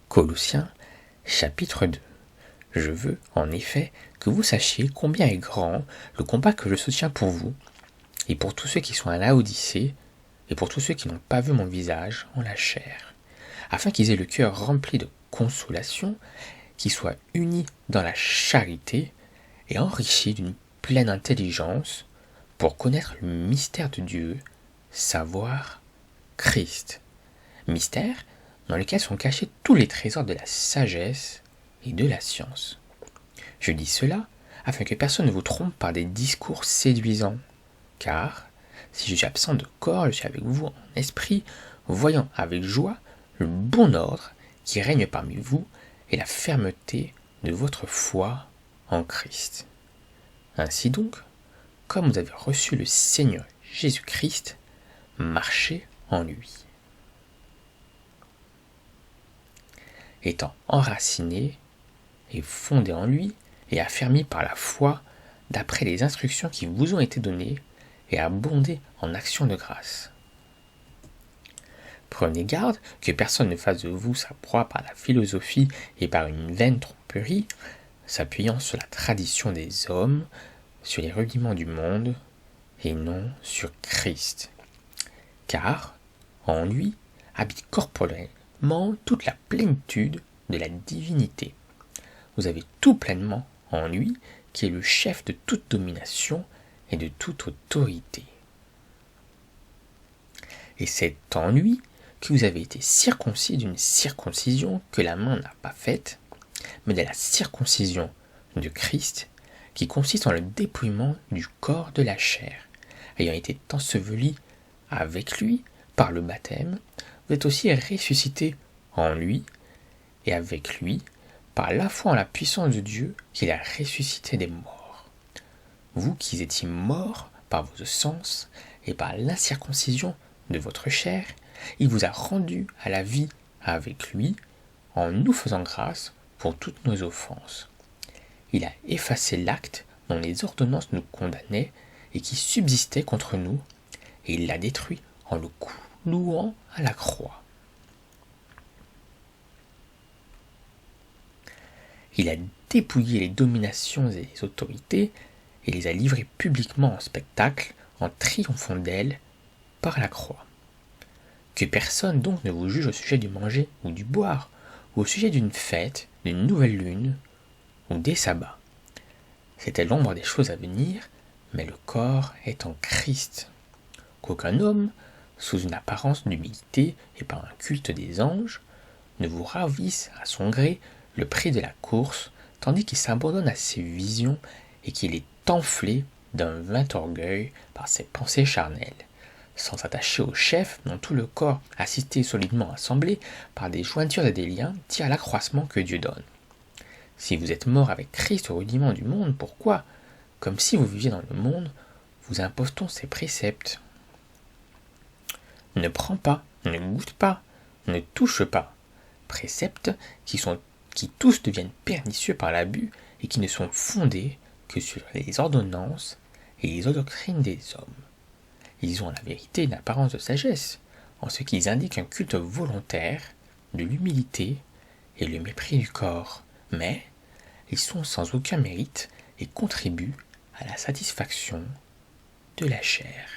Colossiens, chapitre 2. Je veux, en effet, que vous sachiez combien est grand le combat que je soutiens pour vous, et pour tous ceux qui sont à Laodicée, et pour tous ceux qui n'ont pas vu mon visage en la chair, afin qu'ils aient le cœur rempli de consolation, qu'ils soient unis dans la charité, et enrichis d'une pleine intelligence, pour connaître le mystère de Dieu, savoir Christ. Mystère dans lequel sont cachés tous les trésors de la sagesse et de la science. Je dis cela afin que personne ne vous trompe par des discours séduisants, car si je suis absent de corps, je suis avec vous en esprit, voyant avec joie le bon ordre qui règne parmi vous et la fermeté de votre foi en Christ. Ainsi donc, comme vous avez reçu le Seigneur Jésus-Christ, marchez en lui. Étant enraciné et fondé en lui et affermi par la foi d'après les instructions qui vous ont été données et abondé en actions de grâce. Prenez garde que personne ne fasse de vous sa proie par la philosophie et par une vaine tromperie, s'appuyant sur la tradition des hommes, sur les rudiments du monde, et non sur Christ. Car, en lui, habite corporellement toute la plénitude de la divinité. Vous avez tout pleinement en lui, qui est le chef de toute domination et de toute autorité. Et c'est en lui que vous avez été circoncis d'une circoncision que la main n'a pas faite, mais de la circoncision de Christ, qui consiste en le dépouillement du corps de la chair. Ayant été enseveli avec lui par le baptême, vous êtes aussi ressuscités en lui et avec lui par la foi en la puissance de Dieu qui l'a ressuscité des morts. Vous qui étiez morts par vos sens et par l'incirconcision de votre chair, il vous a rendus à la vie avec lui en nous faisant grâce pour toutes nos offenses. Il a effacé l'acte dont les ordonnances nous condamnaient et qui subsistait contre nous, et il l'a détruit en le clouant à la croix. Il a dépouillé les dominations et les autorités et les a livrées publiquement en spectacle en triomphant d'elles par la croix. Que personne donc ne vous juge au sujet du manger ou du boire, ou au sujet d'une fête, d'une nouvelle lune, ou des sabbats. C'était l'ombre des choses à venir, mais le corps est en Christ. Qu'aucun homme, sous une apparence d'humilité et par un culte des anges, ne vous ravisse à son gré le prix de la course, tandis qu'il s'abandonne à ses visions et qu'il est enflé d'un vain orgueil par ses pensées charnelles, sans s'attacher au chef dont tout le corps, assisté solidement assemblé par des jointures et des liens, tire l'accroissement que Dieu donne. Si vous êtes mort avec Christ au rudiment du monde, pourquoi, comme si vous viviez dans le monde, vous impose-t-on ces préceptes ? Ne prends pas, ne goûte pas, ne touche pas. Préceptes qui tous deviennent pernicieux par l'abus et qui ne sont fondés que sur les ordonnances et les doctrines des hommes. Ils ont en la vérité une apparence de sagesse, en ce qu'ils indiquent un culte volontaire, de l'humilité et le mépris du corps, mais ils sont sans aucun mérite et contribuent à la satisfaction de la chair.